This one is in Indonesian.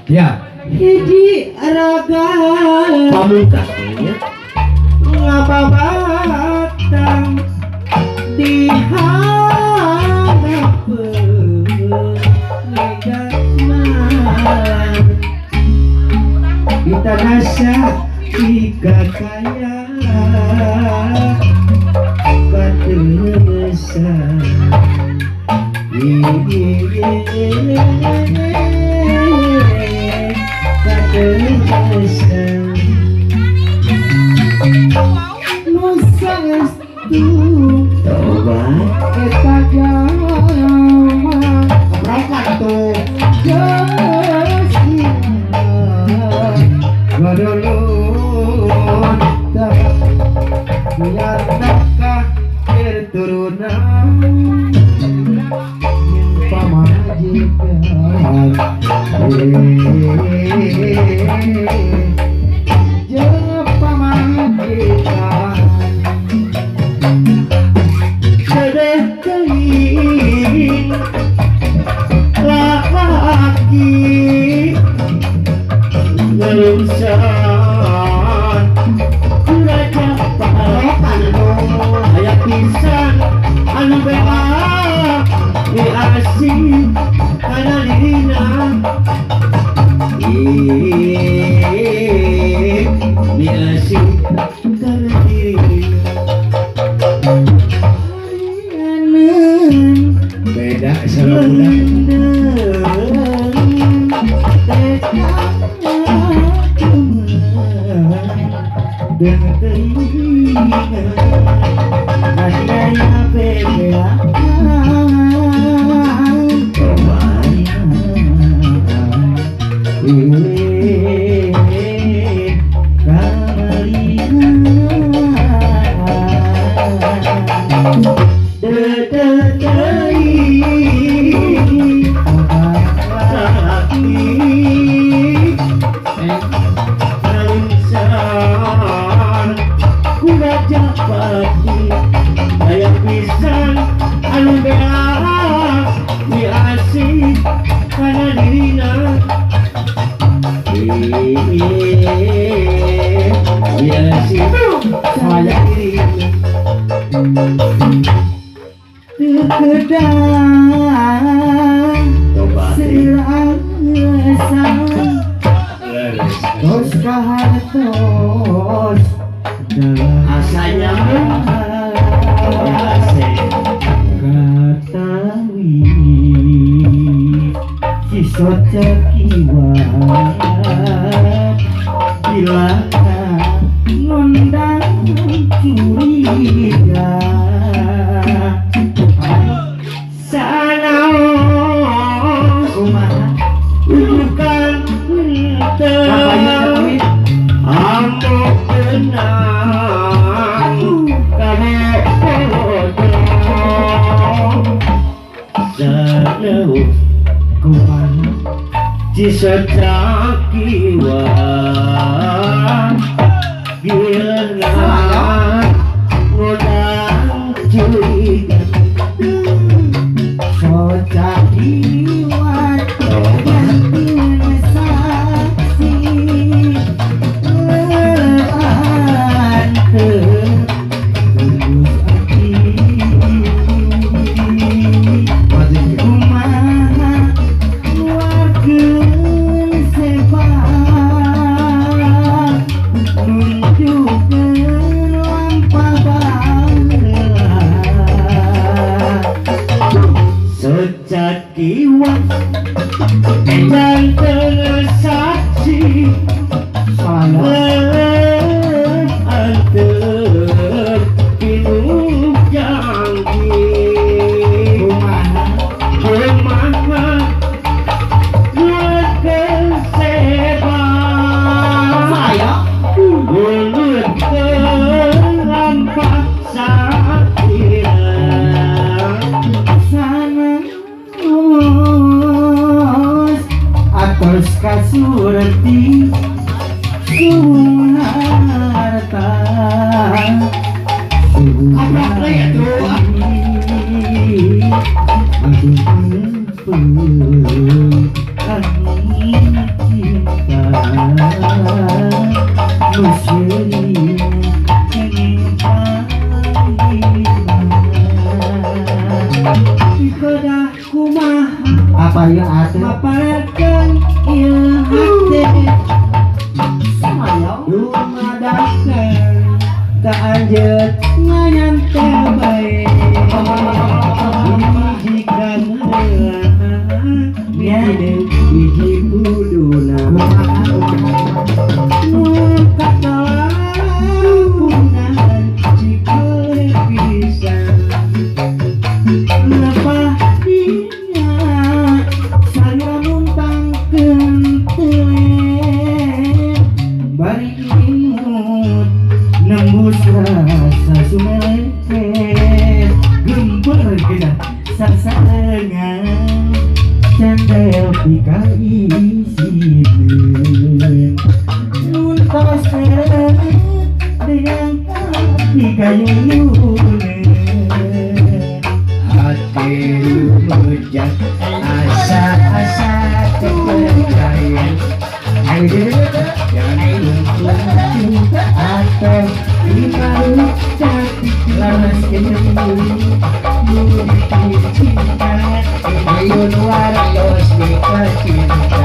Ya, hiji raga pamungkas nya. ngababatang di hadapeun legat malam kita rasa jika kaya keterusan keterusan nusa estu Tobat. eta jalma berangkat tuh gadolun biar dakah keturunan pamajikan jeung pamajikan sedeh teuing lalaki ngerusan raja panu aya pisan anu bea diasih kana dirina diasih kana dirina Beda sama budak. Asanya katawi siswa cakiwan bila ngundang curiga sanaos kumaha ujukan teu ambo tenang kane sanaos kumaha cisacakiwan bilangan ngundang curiga socakiwan yakin saksi lelan terus hati kumaha keluarkeun sebab nunjukkeun lampah baheula secakiwan dan tersaksi salah anter pinuk janji kumaha keluarkeun sebab saya ngulutkeun lampah sakieu atos kasurti suharta suharti angin cinta Muslim Ikodah kumaha apa ya ate maparekeun ieu hate samaya dumadaskeun ka anjeut ngayan teh bae hiji kangeun hiji kuduna nu katalan cikole pisan lepah dia saya muntangkeun teu bari imut nembus rasa sumeleke gempur geuna sasarengan cendel pika isieun nun tos dengan hati kayuneun hati hujan asa-asa kepercayaan yang cinta atau dimalukan laras kenemu mungkin cinta ayun warios di kecinta